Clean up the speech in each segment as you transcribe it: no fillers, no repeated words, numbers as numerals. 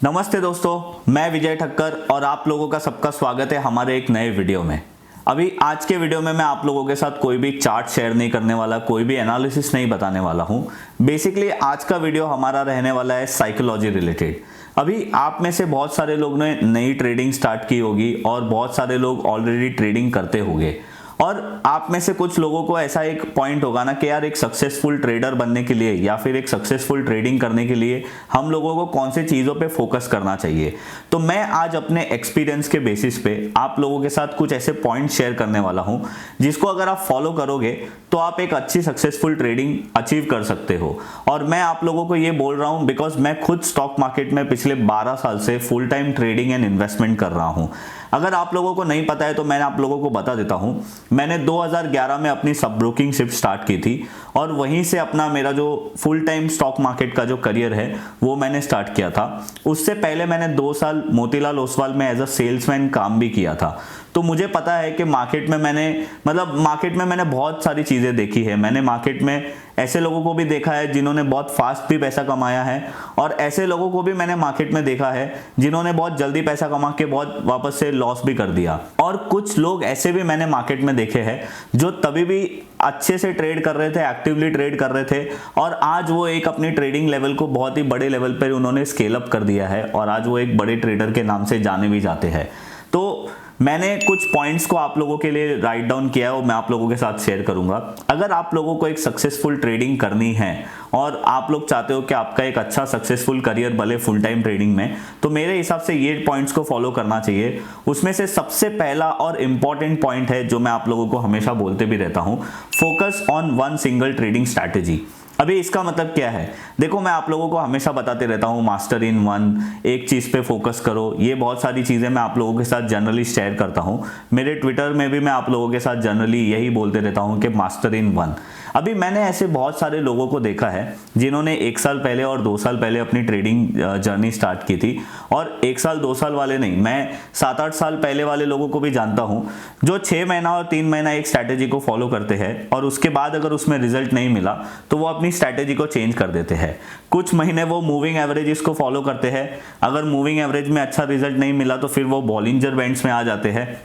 नमस्ते दोस्तों, मैं विजय ठक्कर और आप लोगों का सबका स्वागत है हमारे एक नए वीडियो में। अभी आज के वीडियो में मैं आप लोगों के साथ कोई भी चार्ट शेयर नहीं करने वाला, कोई भी एनालिसिस नहीं बताने वाला हूं। बेसिकली आज का वीडियो हमारा रहने वाला है साइकोलॉजी रिलेटेड। अभी आप में से बहुत सारे लोग ने नई ट्रेडिंग स्टार्ट की होगी और बहुत सारे लोग ऑलरेडी ट्रेडिंग करते होंगे और आप में से कुछ लोगों को ऐसा एक पॉइंट होगा ना कि यार एक सक्सेसफुल ट्रेडर बनने के लिए या फिर एक सक्सेसफुल ट्रेडिंग करने के लिए हम लोगों को कौन सी चीज़ों पे फोकस करना चाहिए। तो मैं आज अपने एक्सपीरियंस के बेसिस पे आप लोगों के साथ कुछ ऐसे पॉइंट शेयर करने वाला हूं जिसको अगर आप फॉलो करोगे तो आप एक अच्छी सक्सेसफुल ट्रेडिंग अचीव कर सकते हो। और मैं आप लोगों को ये बोल रहा हूं बिकॉज मैं खुद स्टॉक मार्केट में पिछले 12 साल से full time trading and investment कर रहा हूं। अगर आप लोगों को नहीं पता है तो मैं आप लोगों को बता देता हूं। मैंने 2011 में अपनी सब ब्रोकिंगशिप स्टार्ट की थी और वहीं से अपना मेरा जो फुल टाइम स्टॉक मार्केट का जो करियर है वो मैंने स्टार्ट किया था। उससे पहले मैंने 2 साल मोतीलाल ओसवाल में एज अ सेल्समैन काम भी किया था। तो मुझे पता है कि मार्केट में मैंने बहुत सारी चीज़ें देखी है। मैंने मार्केट में ऐसे लोगों को भी देखा है जिन्होंने बहुत फास्ट भी पैसा कमाया है और ऐसे लोगों को भी मैंने मार्केट में देखा है जिन्होंने बहुत जल्दी पैसा कमा के बहुत वापस से लॉस भी कर दिया। और कुछ लोग ऐसे भी मैंने मार्केट में देखे हैं जो तभी भी अच्छे से ट्रेड कर रहे थे, एक्टिवली ट्रेड कर रहे थे और आज वो एक अपनी ट्रेडिंग लेवल को बहुत ही बड़े लेवल पर उन्होंने स्केल अप कर दिया है और आज वो एक बड़े ट्रेडर के नाम से जाने भी जाते हैं। तो मैंने कुछ पॉइंट्स को आप लोगों के लिए राइट डाउन किया है और मैं आप लोगों के साथ शेयर करूंगा। अगर आप लोगों को एक सक्सेसफुल ट्रेडिंग करनी है और आप लोग चाहते हो कि आपका एक अच्छा सक्सेसफुल करियर बने फुल टाइम ट्रेडिंग में, तो मेरे हिसाब से ये पॉइंट्स को फॉलो करना चाहिए। उसमें से सबसे पहला और इंपॉर्टेंट पॉइंट है जो मैं आप लोगों को हमेशा बोलते भी रहता हूं, focus on one single trading strategy. अभी इसका मतलब क्या है? देखो, मैं आप लोगों को हमेशा बताते रहता हूँ मास्टर इन वन, एक चीज़ पे फोकस करो। ये बहुत सारी चीज़ें मैं आप लोगों के साथ जनरली शेयर करता हूँ। मेरे ट्विटर में भी मैं आप लोगों के साथ जनरली यही बोलते रहता हूँ कि मास्टर इन वन। अभी मैंने ऐसे बहुत सारे लोगों को देखा है जिन्होंने 1 साल पहले और 2 साल पहले अपनी ट्रेडिंग जर्नी स्टार्ट की थी। और 1 साल 2 साल वाले नहीं, मैं 7-8 साल पहले वाले लोगों को भी जानता हूँ जो 6 महीना और 3 महीना एक स्ट्रैटेजी को फॉलो करते हैं और उसके बाद अगर उसमें रिजल्ट नहीं मिला तो वो अपनी स्ट्रैटेजी को चेंज कर देते हैं। कुछ महीने वो मूविंग एवरेजेस को फॉलो करते हैं, अगर मूविंग एवरेज में अच्छा रिजल्ट नहीं मिला तो फिर वो बॉलिंजर बैंड्स में आ जाते हैं।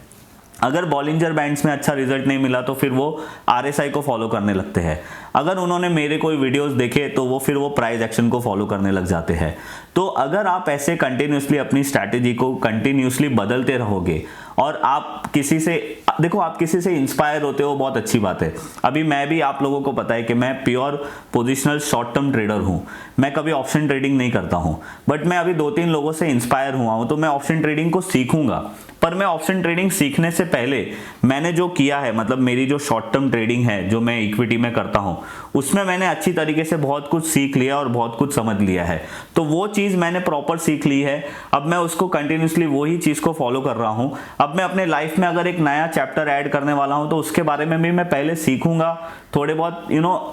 अगर बॉलिंजर बैंड्स में अच्छा रिजल्ट नहीं मिला तो फिर वो आरएसआई को फॉलो करने लगते हैं। अगर उन्होंने मेरे कोई वीडियोस देखे तो वो फिर वो प्राइस एक्शन को फॉलो करने लग जाते हैं। तो अगर आप ऐसे कंटिन्यूसली अपनी स्ट्रैटेजी को कंटिन्यूसली बदलते रहोगे और आप किसी से इंस्पायर होते हो, बहुत अच्छी बात है। अभी मैं भी, आप लोगों को पता है कि मैं pure positional short term trader हूँ। मैं कभी ऑप्शन ट्रेडिंग नहीं करता हूँ, बट मैं अभी 2-3 लोगों से इंस्पायर हुआ हूँ तो मैं ऑप्शन ट्रेडिंग को सीखूंगा। पर मैं ऑप्शन ट्रेडिंग सीखने से पहले मैंने जो किया है, मतलब मेरी जो शॉर्ट टर्म ट्रेडिंग है जो मैं इक्विटी में करता हूं, उसमें मैंने अच्छी तरीके से बहुत कुछ सीख लिया और बहुत कुछ समझ लिया है। तो वो चीज़ मैंने प्रॉपर सीख ली है। अब मैं उसको कंटिन्यूसली वही चीज़ को फॉलो कर रहा हूं। अब मैं अपने लाइफ में अगर एक नया चैप्टर ऐड करने वाला हूं तो उसके बारे में भी मैं पहले सीखूंगा, थोड़े बहुत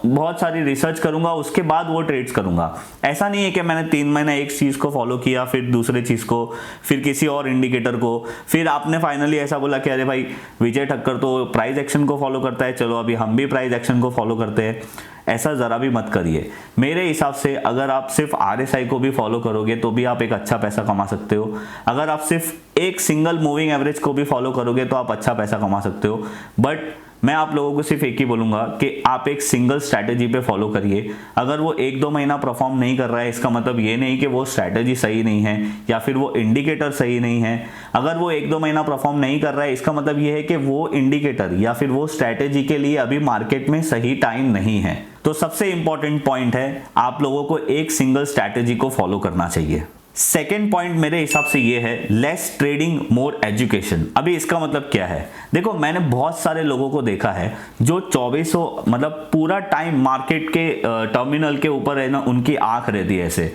बहुत सारी रिसर्च करूंगा, उसके बाद वो ट्रेड्स करूंगा। ऐसा नहीं है कि मैंने 3 महीने एक चीज़ को फॉलो किया, फिर दूसरे चीज़ को, फिर किसी और इंडिकेटर को, फिर आपने फाइनली ऐसा बोला कि अरे भाई विजय ठक्कर तो प्राइस एक्शन को फॉलो करता है, चलो अभी हम भी प्राइस एक्शन को फॉलो करते हैं। ऐसा ज़रा भी मत करिए। मेरे हिसाब से अगर आप सिर्फ आरएसआई को भी फॉलो करोगे तो भी आप एक अच्छा पैसा कमा सकते हो। अगर आप सिर्फ एक सिंगल मूविंग एवरेज को भी फॉलो करोगे तो आप अच्छा पैसा कमा सकते हो। बट मैं आप लोगों को सिर्फ एक ही बोलूंगा कि आप एक सिंगल स्ट्रैटेजी पे फॉलो करिए। अगर वो 1-2 महीना परफॉर्म नहीं कर रहा है, इसका मतलब ये नहीं कि वो स्ट्रैटेजी सही नहीं है या फिर वो इंडिकेटर सही नहीं है। अगर वो 1-2 महीना परफॉर्म नहीं कर रहा है, इसका मतलब ये है कि वो इंडिकेटर या फिर वो स्ट्रैटेजी के लिए अभी मार्केट में सही टाइम नहीं है। तो सबसे इंपॉर्टेंट पॉइंट है, आप लोगों को एक सिंगल स्ट्रैटेजी को फॉलो करना चाहिए। सेकेंड पॉइंट मेरे हिसाब से ये है, लेस ट्रेडिंग मोर एजुकेशन। अभी इसका मतलब क्या है? देखो, मैंने बहुत सारे लोगों को देखा है जो 2400 मतलब पूरा टाइम मार्केट के टर्मिनल के ऊपर है ना, उनकी आंख रहती है ऐसे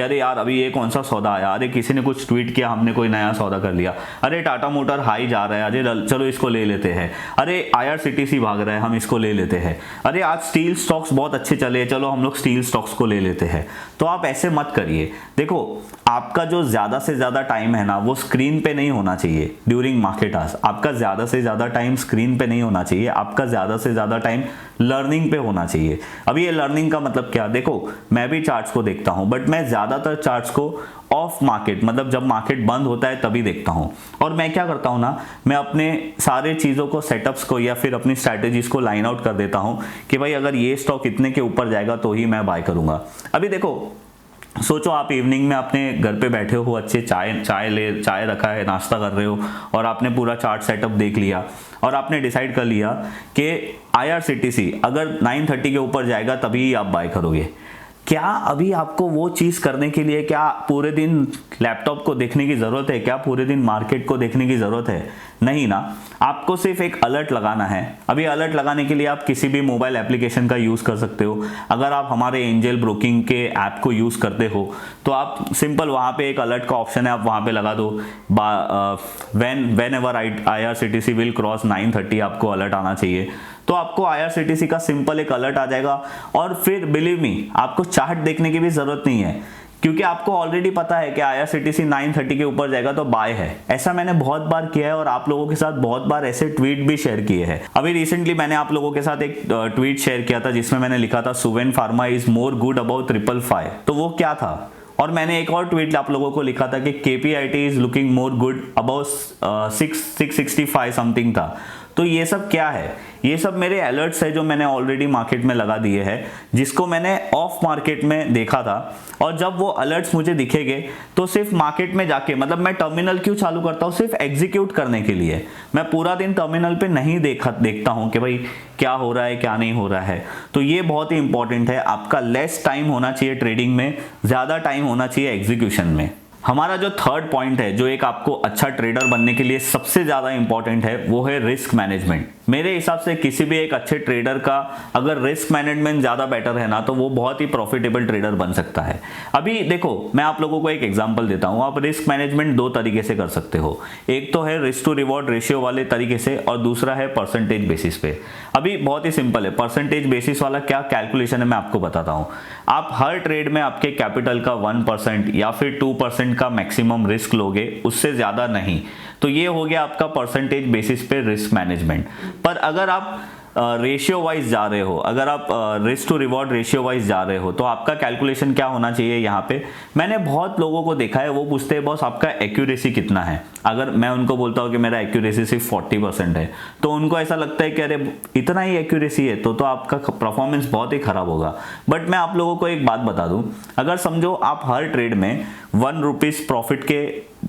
अरे यार अभी ये कौन सा सौदा आया, अरे किसी ने कुछ ट्वीट किया, हमने कोई नया सौदा कर लिया, अरे टाटा मोटर हाई जा रहा है, अरे चलो इसको ले लेते हैं, अरे IRCTC भाग रहा है हम इसको ले लेते हैं, अरे आज स्टील स्टॉक्स बहुत अच्छे चले चलो हम लोग स्टील स्टॉक्स को ले लेते हैं। तो आप ऐसे मत करिए। देखो आपका जो ज़्यादा से ज़्यादा टाइम है ना वो स्क्रीन पे नहीं होना चाहिए ड्यूरिंग मार्केट आवर्स। आपका ज़्यादा से ज़्यादा टाइम स्क्रीन पे नहीं होना चाहिए, आपका ज़्यादा से ज़्यादा टाइम लर्निंग पे होना चाहिए। अभी ये लर्निंग का मतलब क्या, देखो मैं भी चार्ट्स को देखता हूँ बट मैं ज़्यादातर चार्ट्स को ऑफ मार्केट मतलब जब मार्केट बंद होता है तभी देखता हूँ। और मैं क्या करता हूँ ना, मैं अपने सारे चीज़ों को सेटअप्स को या फिर अपनी स्ट्रैटेजीज को लाइन आउट कर देता हूँ कि भाई अगर ये स्टॉक इतने के ऊपर जाएगा तो ही मैं बाय करूँगा। अभी देखो सोचो आप इवनिंग में अपने घर पे बैठे हो, अच्छे चाय रखा है, नाश्ता कर रहे हो और आपने पूरा चार्ट सेटअप देख लिया और आपने डिसाइड कर लिया कि IRCTC अगर 930 के ऊपर जाएगा तभी आप बाय करोगे। क्या अभी आपको वो चीज़ करने के लिए क्या पूरे दिन लैपटॉप को देखने की ज़रूरत है, क्या पूरे दिन मार्केट को देखने की ज़रूरत है? नहीं ना, आपको सिर्फ एक अलर्ट लगाना है। अभी अलर्ट लगाने के लिए आप किसी भी मोबाइल एप्लीकेशन का यूज़ कर सकते हो। अगर आप हमारे एंजल ब्रोकिंग के ऐप को यूज़ करते हो तो आप सिंपल वहाँ पे एक अलर्ट का ऑप्शन है, आप वहाँ पे लगा दो when ever IRCTC will cross 930 आपको अलर्ट आना चाहिए। तो आपको IRCTC का सिंपल एक अलर्ट आ जाएगा और फिर बिलीव मी आपको चार्ट देखने की भी ज़रूरत नहीं है क्योंकि आपको ऑलरेडी पता है कि IRCTC 930 के ऊपर जाएगा तो बाय है। ऐसा मैंने बहुत बार किया है और आप लोगों के साथ बहुत बार ऐसे ट्वीट भी शेयर किए हैं। अभी रिसेंटली मैंने आप लोगों के साथ एक ट्वीट शेयर किया था जिसमें मैंने लिखा था Suven pharma is more good about 555। तो वो क्या था, और मैंने एक और ट्वीट आप लोगों को लिखा था कि KPIT is looking more good about 665 something था। तो ये सब क्या है, ये सब मेरे अलर्ट्स है जो मैंने ऑलरेडी मार्केट में लगा दिए हैं, जिसको मैंने ऑफ मार्केट में देखा था। और जब वो अलर्ट्स मुझे दिखेंगे तो सिर्फ मार्केट में जाके, मतलब मैं टर्मिनल क्यों चालू करता हूँ, सिर्फ एग्जीक्यूट करने के लिए। मैं पूरा दिन टर्मिनल पे नहीं देखता हूँ कि भाई क्या हो रहा है क्या नहीं हो रहा है। तो ये बहुत ही इंपॉर्टेंट है, आपका लेस टाइम होना चाहिए ट्रेडिंग में, ज़्यादा टाइम होना चाहिए एग्जीक्यूशन में। हमारा जो थर्ड पॉइंट है जो एक आपको अच्छा ट्रेडर बनने के लिए सबसे ज़्यादा इंपॉर्टेंट है वो है रिस्क मैनेजमेंट। मेरे हिसाब से किसी भी एक अच्छे ट्रेडर का अगर रिस्क मैनेजमेंट ज़्यादा बेटर है ना तो वो बहुत ही प्रॉफिटेबल ट्रेडर बन सकता है। अभी देखो मैं आप लोगों को एक एग्जांपल देता हूँ। आप रिस्क मैनेजमेंट दो तरीके से कर सकते हो, एक तो है रिस्क टू रिवॉर्ड रेशियो वाले तरीके से और दूसरा है परसेंटेज बेसिस पे। अभी बहुत ही सिंपल है, परसेंटेज बेसिस वाला क्या कैलकुलेशन है मैं आपको बताता हूँ। आप हर ट्रेड में आपके कैपिटल का 1% या फिर 2% का मैक्सिमम रिस्क लोगे, उससे ज़्यादा नहीं। तो ये हो गया आपका परसेंटेज बेसिस पे रिस्क मैनेजमेंट। पर अगर आप रेशियो वाइज जा रहे हो, अगर आप risk to reward ratio wise जा रहे हो तो आपका कैलकुलेशन क्या होना चाहिए यहाँ पे। मैंने बहुत लोगों को देखा है, वो पूछते हैं बॉस आपका एक्यूरेसी कितना है। अगर मैं उनको बोलता हूँ कि मेरा एक्यूरेसी सिर्फ 40% है तो उनको ऐसा लगता है कि अरे इतना ही एक्यूरेसी है तो आपका परफॉर्मेंस बहुत ही खराब होगा। बट मैं आप लोगों को एक बात बता दूं, अगर समझो आप हर ट्रेड में 1 रुपीज़ प्रॉफिट के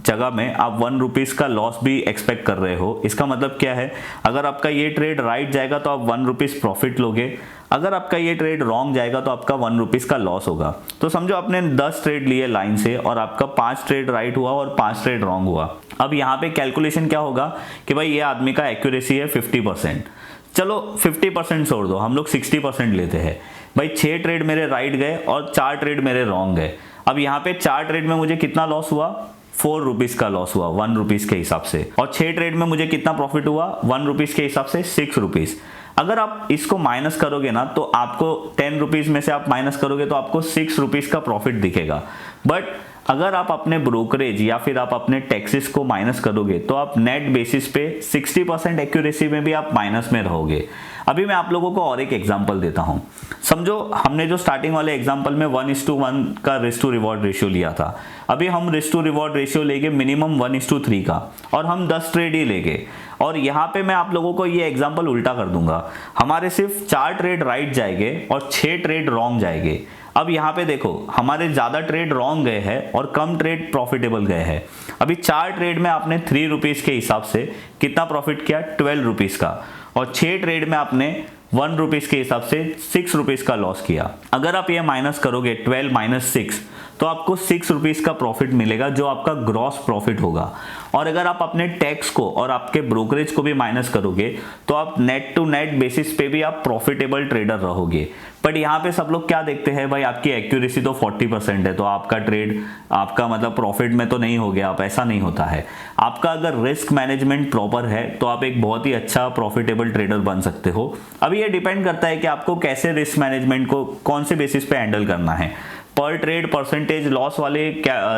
जगह में आप 1 रुपीज़ का लॉस भी एक्सपेक्ट कर रहे हो, इसका मतलब क्या है, अगर आपका ये ट्रेड राइट जाएगा तो आप 1 रुपीज़ प्रॉफिट लोगे, अगर आपका ये ट्रेड रॉन्ग जाएगा तो आपका 1 रुपीज़ का लॉस होगा। तो समझो आपने 10 ट्रेड लिए लाइन से और आपका 5 ट्रेड राइट हुआ और 5 ट्रेड रॉन्ग हुआ। अब यहाँ पे कैलकुलेशन क्या होगा कि भाई ये आदमी का एक्यूरेसी है 50%, चलो 50% छोड़ दो, हम लोग 60% लेते हैं। भाई 6 ट्रेड मेरे राइट गए और 4 ट्रेड मेरे रॉन्ग गए। अब यहाँ पे 4 ट्रेड में मुझे कितना लॉस हुआ, 4 रुपीज़ का लॉस हुआ 1 रुपीज़ के हिसाब से, और 6 ट्रेड में मुझे कितना प्रॉफिट हुआ 1 रुपीज़ के हिसाब से 6 रुपीज़। अगर आप इसको माइनस करोगे ना तो आपको 10 रुपीज़ में से आप माइनस करोगे तो आपको 6 रुपीज़ का प्रॉफिट दिखेगा। बट अगर आप अपने ब्रोकरेज या फिर आप अपने टैक्सेस को माइनस करोगे तो आप नेट बेसिस पे 60% एक्यूरेसी में भी आप माइनस में रहोगे। अभी मैं आप लोगों को और एक एग्जांपल देता हूं। समझो हमने जो स्टार्टिंग वाले एग्जांपल में 1:1 का रिस्क टू रिवॉर्ड रेशियो लिया था, अभी हम रिस्क टू रिवॉर्ड रेशियो लेंगे मिनिमम 1:3 का और हम 10 ट्रेड ही लेंगे। और यहाँ पे मैं आप लोगों को ये एग्जांपल उल्टा कर दूंगा, हमारे सिर्फ 4 ट्रेड राइट जाएंगे और 6 ट्रेड रॉन्ग जाएंगे। अब यहाँ पे देखो हमारे ज़्यादा ट्रेड रॉन्ग गए हैं और कम ट्रेड प्रॉफिटेबल गए हैं। अभी 4 ट्रेड में आपने 3 रुपीज़ के हिसाब से कितना प्रॉफिट किया, 12 रुपीज़ का, और 6 ट्रेड में आपने 1 रुपीज़ के हिसाब से 6 रुपीज़ का लॉस किया। अगर आप ये माइनस करोगे 12 - 6 तो आपको 6 रुपीज़ का प्रॉफिट मिलेगा जो आपका ग्रॉस प्रॉफिट होगा। और अगर आप अपने टैक्स को और आपके ब्रोकरेज को भी माइनस करोगे तो आप नेट टू नेट बेसिस पे भी आप प्रॉफिटेबल ट्रेडर रहोगे। बट यहाँ पे सब लोग क्या देखते हैं, भाई आपकी एक्यूरेसी तो 40% है तो आपका ट्रेड आपका मतलब प्रॉफिट में तो नहीं हो गया। आप ऐसा नहीं होता है। आपका अगर रिस्क मैनेजमेंट प्रॉपर है तो आप एक बहुत ही अच्छा प्रॉफिटेबल ट्रेडर बन सकते हो। अभी ये डिपेंड करता है कि आपको कैसे रिस्क मैनेजमेंट को कौन से बेसिस पे हैंडल करना है। पर ट्रेड परसेंटेज लॉस वाले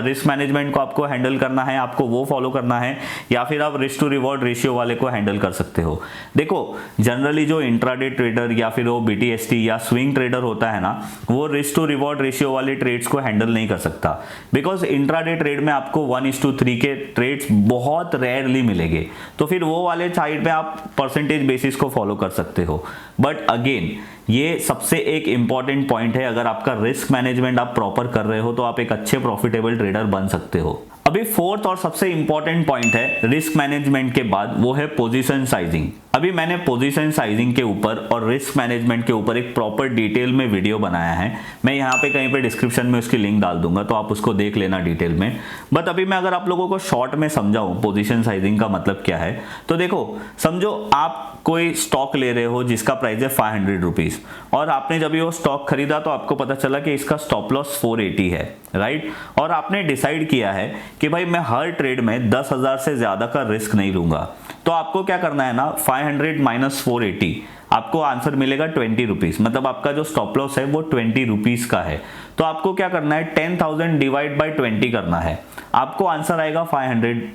रिस्क मैनेजमेंट को आपको हैंडल करना है, आपको वो फॉलो करना है, या फिर आप रिस्क टू रिवॉर्ड रेशियो वाले को हैंडल कर सकते हो। देखो जनरली जो इंट्राडे ट्रेडर या फिर वो BTST या स्विंग ट्रेडर होता है ना, वो रिस्क टू रिवॉर्ड रेशियो वाले ट्रेड्स को हैंडल नहीं कर सकता। बिकॉज इंट्राडे ट्रेड में आपको 1:3 के ट्रेड्स बहुत रेयरली मिलेंगे, तो फिर वो वाले साइड पे आप परसेंटेज बेसिस को फॉलो कर सकते हो। बट अगेन ये सबसे एक इंपॉर्टेंट पॉइंट है, अगर आपका रिस्क मैनेजमेंट आप प्रॉपर कर रहे हो तो आप एक अच्छे प्रॉफिटेबल ट्रेडर बन सकते हो। अभी फोर्थ और सबसे इंपॉर्टेंट पॉइंट है रिस्क मैनेजमेंट के बाद, वो है पोजीशन साइजिंग। अभी मैंने पोजीशन साइजिंग के ऊपर और रिस्क मैनेजमेंट के ऊपर एक प्रॉपर डिटेल में वीडियो बनाया है। मैं यहाँ पे कहीं पे डिस्क्रिप्शन में उसकी लिंक डाल दूंगा, तो आप उसको देख लेना डिटेल में। बट अभी मैं अगर आप लोगों को शॉर्ट में समझाऊं पोजीशन साइजिंग का मतलब क्या है, तो देखो समझो आप कोई स्टॉक ले रहे हो जिसका प्राइस है 500 रुपीज, और आपने जब ये वो स्टॉक खरीदा तो आपको पता चला कि इसका स्टॉप लॉस 480 है, राइट। और आपने डिसाइड किया है कि भाई मैं हर ट्रेड में 10,000 से ज्यादा का रिस्क नहीं लूंगा। तो आपको क्या करना है ना, 500 माइनस 480, आपको आंसर मिलेगा 20 रुपीज। मतलब आपका जो स्टॉप लॉस है वो 20 रुपीज का है। तो आपको क्या करना है, 10,000 डिवाइड बाय 20 करना है, आपको आंसर आएगा 500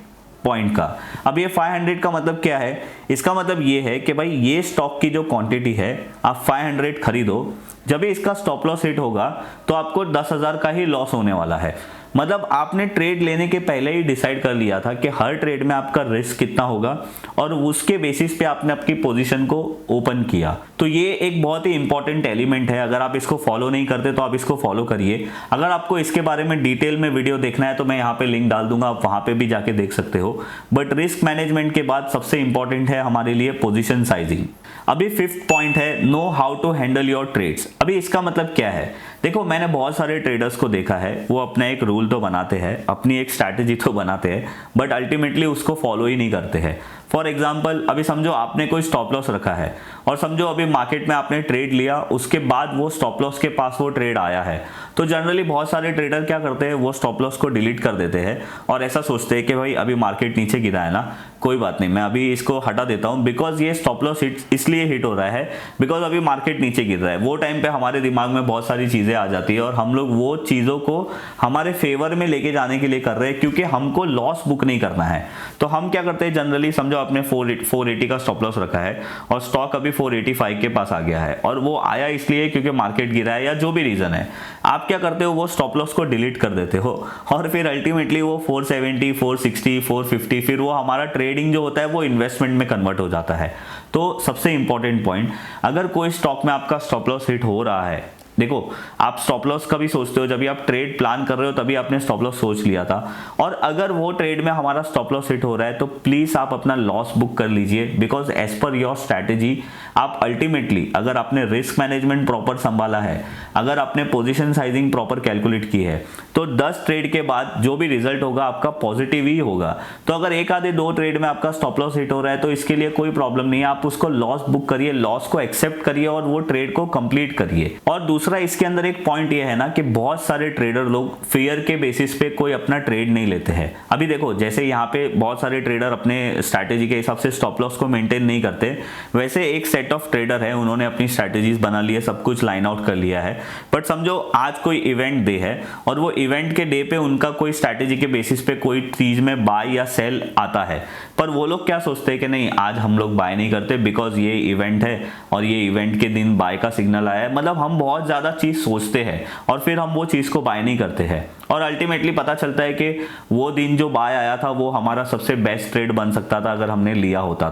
पॉइंट का। अब ये 500 का मतलब क्या है, इसका मतलब ये है कि भाई ये स्टॉक की जो क्वांटिटी है आप 500 खरीदो, जब भी इसका स्टॉप लॉस हिट होगा तो आपको 10,000 का ही लॉस होने वाला है। मतलब आपने ट्रेड लेने के पहले ही डिसाइड कर लिया था कि हर ट्रेड में आपका रिस्क कितना होगा, और उसके बेसिस पे आपने आपकी पोजीशन को ओपन किया। तो ये एक बहुत ही इंपॉर्टेंट एलिमेंट है। अगर आप इसको फॉलो नहीं करते तो आप इसको फॉलो करिए। अगर आपको इसके बारे में डिटेल में वीडियो देखना है तो मैं यहाँ पे लिंक डाल दूंगा, आप वहां पे भी जाके देख सकते हो। बट रिस्क मैनेजमेंट के बाद सबसे इंपॉर्टेंट है हमारे लिए पोजिशन साइजिंग। अभी फिफ्थ पॉइंट है know how to handle your trades. अभी इसका मतलब क्या है, देखो मैंने बहुत सारे ट्रेडर्स को देखा है, वो अपना एक रूल तो बनाते हैं, अपनी एक स्ट्रैटेजी तो बनाते हैं, बट अल्टीमेटली उसको फॉलो ही नहीं करते हैं। फॉर एग्जाम्पल अभी समझो आपने कोई स्टॉप लॉस रखा है, और समझो अभी मार्केट में आपने ट्रेड लिया, उसके बाद वो स्टॉप लॉस के पास वो ट्रेड आया है, तो जनरली बहुत सारे ट्रेडर क्या करते हैं, वो स्टॉप लॉस को डिलीट कर देते हैं और ऐसा सोचते हैं कि भाई अभी मार्केट नीचे गिरा है ना, कोई बात नहीं, मैं अभी इसको हटा देता हूं, बिकॉज ये स्टॉप लॉस इसलिए हिट हो रहा है बिकॉज अभी मार्केट नीचे गिर रहा है। वो टाइम पे हमारे दिमाग में बहुत सारी चीजें आ जाती है और हम लोग वो चीजों को हमारे फेवर में लेके जाने के लिए कर रहे हैं, क्योंकि हमको लॉस बुक नहीं करना है। तो हम क्या करते हैं, जनरली समझो आपने 480 का स्टॉप लॉस रखा है और स्टॉक अभी 485 के पास आ गया है, और वो आया इसलिए क्योंकि मार्केट गिरा है या जो भी रीजन है, आप क्या करते हो, वो स्टॉप लॉस को डिलीट कर देते हो, और फिर अल्टीमेटली वो 470, 460, 450, फिर वो हमारा ट्रेडिंग जो होता है वो इन्वेस्टमेंट में कन्वर्ट हो जाता है। तो सबसे इंपॉर्टेंट पॉइंट, अगर कोई स्टॉक में आपका स्टॉप लॉस हिट हो रहा है, देखो आप स्टॉप लॉस कभी सोचते हो, जब भी आप ट्रेड प्लान कर रहे हो तभी आपने स्टॉप लॉस सोच लिया था, और अगर वो ट्रेड में हमारा स्टॉप लॉस हिट हो रहा है तो प्लीज आप अपना लॉस बुक कर लीजिए, because as per your strategy आप अल्टीमेटली अगर आपने रिस्क मैनेजमेंट प्रॉपर संभाला है, अगर आपने पोजीशन साइजिंग प्रॉपर कैलकुलेट की है, तो 10 ट्रेड के बाद जो भी रिजल्ट होगा आपका पॉजिटिव ही होगा। तो अगर एक आधे 2 ट्रेड में आपका स्टॉप लॉस हिट हो रहा है तो इसके लिए कोई प्रॉब्लम नहीं है, आप उसको लॉस बुक करिए, लॉस को एक्सेप्ट करिए और वो ट्रेड को कंप्लीट करिए। और दूसरा इसके अंदर एक पॉइंट ये है ना कि बहुत सारे ट्रेडर लोग फियर के बेसिस पे कोई अपना ट्रेड नहीं लेते हैं। अभी देखो जैसे यहाँ पे बहुत सारे ट्रेडर अपने स्ट्रैटेजी के हिसाब से स्टॉप लॉस को मेंटेन नहीं करते, वैसे एक सेट ऑफ ट्रेडर है, उन्होंने अपनी स्ट्रैटेजीज बना ली है, सब कुछ लाइन आउट कर लिया है। बट समझो आज कोई इवेंट डे है और वो इवेंट के डे पे उनका कोई स्ट्रैटेजी के बेसिस पे कोई चीज में बाय या सेल आता है, पर वो लोग क्या सोचते हैं कि नहीं आज हम लोग बाय नहीं करते बिकॉज ये इवेंट है और ये इवेंट के दिन बाय का सिग्नल आया है। मतलब हम बहुत ज्यादा चीज सोचते हैं और फिर हम वो चीज को बाय नहीं करते हैं, और अल्टीमेटली पता चलता है कि वो दिन जो बाय आया था वो हमारा सबसे बेस्ट ट्रेड बन सकता था अगर हमने लिया होता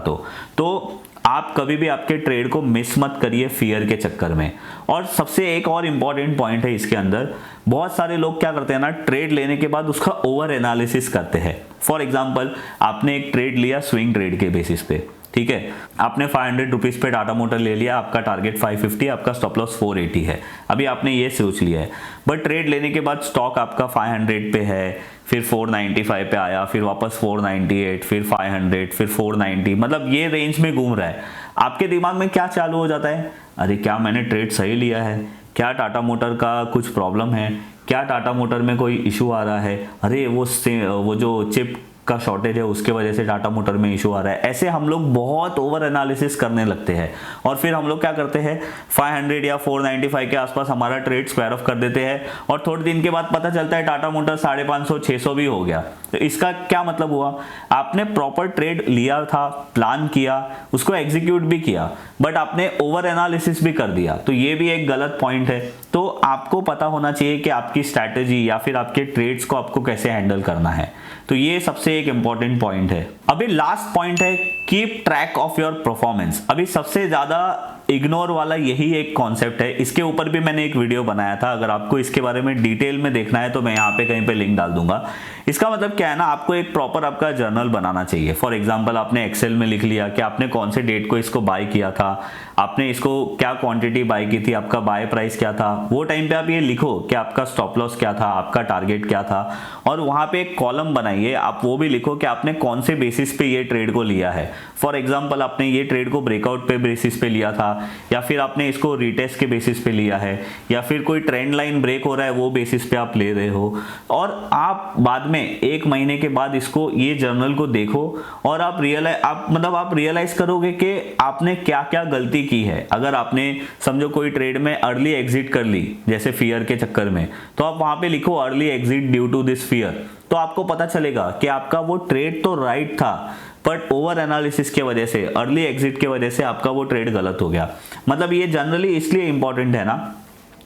तो आप कभी भी आपके ट्रेड को मिस मत करिए फियर के चक्कर में। और सबसे एक और इंपॉर्टेंट पॉइंट है इसके अंदर, बहुत सारे लोग क्या करते हैं ना, ट्रेड लेने के बाद उसका ओवर एनालिसिस करते हैं। फॉर एग्जांपल आपने एक ट्रेड लिया स्विंग ट्रेड के बेसिस पे, ठीक है, आपने 500 रुपीज़ पे टाटा मोटर ले लिया, आपका टारगेट 550, आपका स्टॉप लॉस 480 है। अभी आपने ये सोच लिया है, बट ट्रेड लेने के बाद स्टॉक आपका 500 पे है, फिर 495 पे आया, फिर वापस 498, फिर 500, फिर 490, मतलब ये रेंज में घूम रहा है। आपके दिमाग में क्या चालू हो जाता है, अरे क्या मैंने ट्रेड सही लिया है, क्या टाटा मोटर का कुछ प्रॉब्लम है, क्या टाटा मोटर में कोई इशू आ रहा है, अरे वो जो चिप का शॉर्टेज है उसके वजह से टाटा मोटर में इशू आ रहा है। ऐसे हम लोग बहुत ओवर एनालिसिस करने लगते हैं और फिर हम लोग क्या करते हैं, 500 या 495 के आसपास हमारा ट्रेड स्क्वायर ऑफ कर देते हैं और थोड़े दिन के बाद पता चलता है टाटा मोटर 550 600 भी हो गया। तो इसका क्या मतलब हुआ, आपने प्रॉपर ट्रेड लिया था, प्लान किया, उसको एग्जीक्यूट भी किया, बट आपने ओवर एनालिसिस भी कर दिया, तो ये भी एक गलत पॉइंट है। तो आपको पता होना चाहिए कि आपकी स्ट्रैटेजी या फिर आपके ट्रेड्स को आपको कैसे हैंडल करना है। तो ये सबसे एक इंपॉर्टेंट पॉइंट है। अभी लास्ट पॉइंट है, keep track of your performance. अभी सबसे ज्यादा इग्नोर वाला यही एक कॉन्सेप्ट है, इसके ऊपर भी मैंने एक वीडियो बनाया था, अगर आपको इसके बारे में डिटेल में देखना है तो मैं यहाँ पे कहीं पे लिंक डाल दूंगा। इसका मतलब क्या है ना, आपको एक प्रॉपर आपका जर्नल बनाना चाहिए। फॉर एग्जांपल आपने एक्सेल में लिख लिया कि आपने कौन से डेट को इसको बाय किया था, आपने इसको क्या क्वांटिटी बाय की थी, आपका बाय प्राइस क्या था, वो टाइम पे आप ये लिखो कि आपका स्टॉप लॉस क्या था, आपका टारगेट क्या था, और वहां पे एक कॉलम बनाइए, आप वो भी लिखो कि आपने कौन से बेसिस पे ये ट्रेड को लिया है। फॉर एग्जांपल आपने ये ट्रेड को ब्रेकआउट पे बेसिस पे लिया था, या फिर आपने इसको रिटेस्ट के बेसिस पे लिया है, या फिर कोई ट्रेंड लाइन ब्रेक हो रहा है वो बेसिस पे आप ले रहे हो। और आप बाद में 1 महीने के बाद इसको, ये जर्नल को देखो और आप रियलाइज करोगे कि आपने क्या क्या गलती की है। अगर आपने समझो कोई ट्रेड में अर्ली एग्जिट कर ली, जैसे फियर के चक्कर में, तो आप वहां पे लिखो early exit due to this fear, तो आपको पता चलेगा कि आपका वो ट्रेड तो राइट था, बट ओवर एनालिसिस के वजह से, अर्ली एग्जिट के वजह से आपका वो ट्रेड गलत हो गया। मतलब ये जनरली इसलिए इंपॉर्टेंट है ना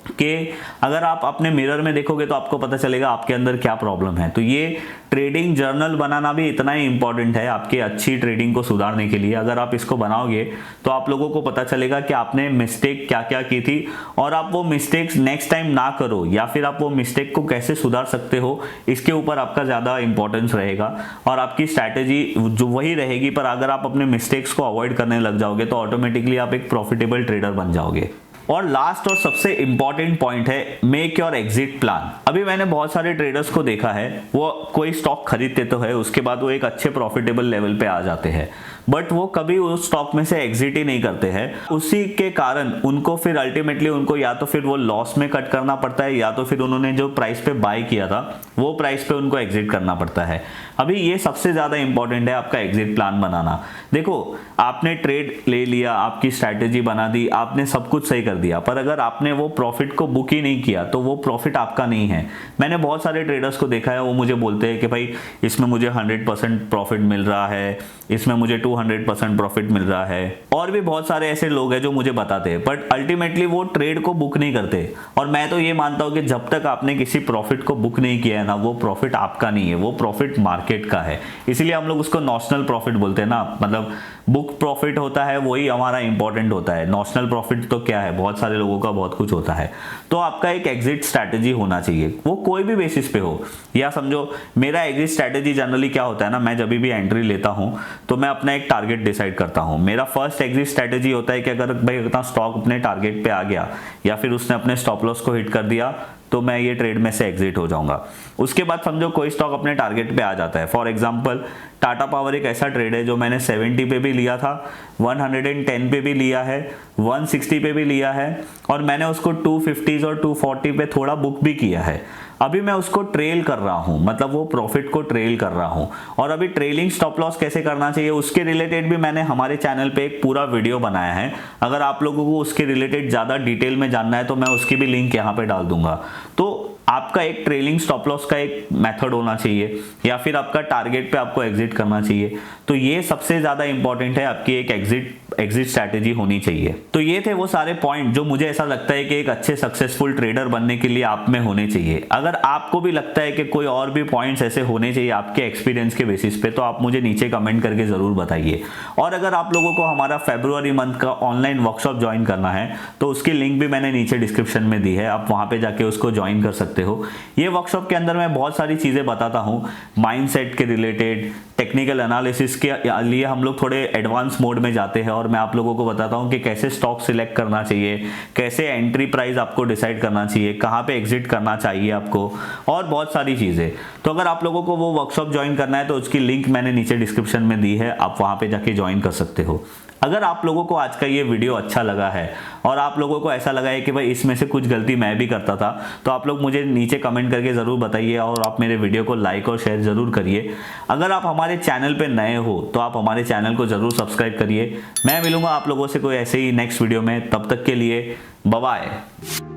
कि अगर आप अपने मिरर में देखोगे तो आपको पता चलेगा आपके अंदर क्या प्रॉब्लम है। तो ये ट्रेडिंग जर्नल बनाना भी इतना ही इंपॉर्टेंट है आपके अच्छी ट्रेडिंग को सुधारने के लिए। अगर आप इसको बनाओगे तो आप लोगों को पता चलेगा कि आपने मिस्टेक क्या क्या की थी और आप वो मिस्टेक्स नेक्स्ट टाइम ना करो, या फिर आप वो मिस्टेक को कैसे सुधार सकते हो, इसके ऊपर आपका ज़्यादा इंपॉर्टेंस रहेगा और आपकी स्ट्रैटेजी जो वही रहेगी। पर अगर आप अपने मिस्टेक्स को अवॉइड करने लग जाओगे तो ऑटोमेटिकली आप एक प्रॉफिटेबल ट्रेडर बन जाओगे। और लास्ट और सबसे इंपॉर्टेंट पॉइंट है, मेक योर एग्जिट प्लान। अभी मैंने बहुत सारे ट्रेडर्स को देखा है, वो कोई स्टॉक खरीदते तो है, उसके बाद वो एक अच्छे प्रॉफिटेबल लेवल पे आ जाते हैं, बट वो कभी उस स्टॉक में से एग्जिट ही नहीं करते हैं। उसी के कारण उनको फिर अल्टीमेटली उनको या तो फिर वो लॉस में कट करना पड़ता है, या तो फिर उन्होंने जो प्राइस पे बाय किया था वो प्राइस पे उनको एग्जिट करना पड़ता है। अभी ये सबसे ज्यादा इंपॉर्टेंट है आपका एग्जिट प्लान बनाना। देखो, आपने ट्रेड ले लिया, आपकी स्ट्रैटेजी बना दी, आपने सब कुछ सही कर दिया, पर अगर आपने वो प्रॉफिट को बुक ही नहीं किया तो वो प्रॉफिट आपका नहीं है। मैंने बहुत सारे ट्रेडर्स को देखा है, वो मुझे बोलते हैं कि भाई इसमें मुझे 100% प्रॉफिट मिल रहा है, इसमें मुझे 200% प्रॉफिट मिल रहा है, और भी बहुत सारे ऐसे लोग हैं जो मुझे बताते हैं, बट अल्टीमेटली वो ट्रेड को बुक नहीं करते। और मैं तो ये मानता हूं कि जब तक आपने किसी प्रॉफिट को बुक नहीं किया है ना, वो प्रॉफिट आपका नहीं है, वो प्रॉफिट मार्केट का है। इसीलिए हम लोग उसको नॉशनल प्रॉफिट बोलते हैं ना, मतलब बुक प्रॉफिट होता है वही हमारा इंपॉर्टेंट होता है। नॉशनल प्रॉफिट तो क्या है, बहुत सारे लोगों का बहुत कुछ होता है। तो आपका एक एग्जिट स्ट्रैटेजी होना चाहिए, वो कोई भी बेसिस पे हो। या समझो मेरा एग्जिट स्ट्रैटेजी जनरली क्या होता है ना, मैं जब भी एंट्री लेता हूं तो मैं अपना एक टारगेट डिसाइड करता हूं। मेरा फर्स्ट एग्जिट स्ट्रैटेजी होता है कि अगर भाई इतना स्टॉक अपने टारगेट पे आ गया या फिर उसने अपने स्टॉप लॉस को हिट कर दिया तो मैं ये ट्रेड में से एग्जिट हो जाऊंगा। उसके बाद समझो कोई स्टॉक अपने टारगेट पे आ जाता है, फॉर एग्जांपल टाटा पावर एक ऐसा ट्रेड है जो मैंने 70 पे भी लिया था, 110 पे भी लिया है, 160 पे भी लिया है, और मैंने उसको 250 और 240 पे थोड़ा बुक भी किया है। अभी मैं उसको ट्रेल कर रहा हूं, मतलब वो प्रॉफिट को ट्रेल कर रहा हूं। और अभी ट्रेलिंग स्टॉप लॉस कैसे करना चाहिए उसके रिलेटेड भी मैंने हमारे चैनल पे एक पूरा वीडियो बनाया है। अगर आप लोगों को उसके रिलेटेड ज्यादा डिटेल में जानना है तो मैं उसकी भी लिंक यहाँ पे डाल दूंगा। तो आपका एक ट्रेलिंग स्टॉप लॉस का एक मेथड होना चाहिए, या फिर आपका टारगेट पे आपको एग्जिट करना चाहिए। तो ये सबसे ज्यादा इंपॉर्टेंट है, आपकी एक एग्जिट स्ट्रैटेजी होनी चाहिए। तो ये थे वो सारे पॉइंट जो मुझे ऐसा लगता है कि एक अच्छे सक्सेसफुल ट्रेडर बनने के लिए आप में होने चाहिए। अगर आपको भी लगता है कि कोई और भी पॉइंट्स ऐसे होने चाहिए आपके एक्सपीरियंस के बेसिस पे, तो आप मुझे नीचे कमेंट करके जरूर बताइए। और अगर आप लोगों को हमारा फरवरी मंथ का ऑनलाइन वर्कशॉप ज्वाइन करना है तो उसकी लिंक भी मैंने नीचे डिस्क्रिप्शन में दी है, आप वहां पे जाके उसको ज्वाइन कर सकते सकते हो। ये वर्कशॉप के अंदर मैं बहुत सारी चीज़ें बताता हूँ, माइंडसेट के रिलेटेड, टेक्निकल एनालिसिस के लिए हम लोग थोड़े एडवांस मोड में जाते हैं और मैं आप लोगों को बताता हूँ कि कैसे स्टॉक सिलेक्ट करना चाहिए, कैसे एंट्री प्राइस आपको डिसाइड करना चाहिए, कहाँ पे एग्जिट करना चाहिए आपको, और बहुत सारी चीज़ें। तो अगर आप लोगों को वो वर्कशॉप ज्वाइन करना है तो उसकी लिंक मैंने नीचे डिस्क्रिप्शन में दी है, आप वहाँ पे जाके ज्वाइन कर सकते हो। अगर आप लोगों को आज का ये वीडियो अच्छा लगा है और आप लोगों को ऐसा लगा है कि भाई इसमें से कुछ गलती मैं भी करता था, तो आप लोग मुझे नीचे कमेंट करके ज़रूर बताइए और आप मेरे वीडियो को लाइक और शेयर ज़रूर करिए। अगर आप हमारे चैनल पे नए हो तो आप हमारे चैनल को ज़रूर सब्सक्राइब करिए। मैं मिलूंगा आप लोगों से कोई ऐसे ही नेक्स्ट वीडियो में, तब तक के लिए बाय बाय।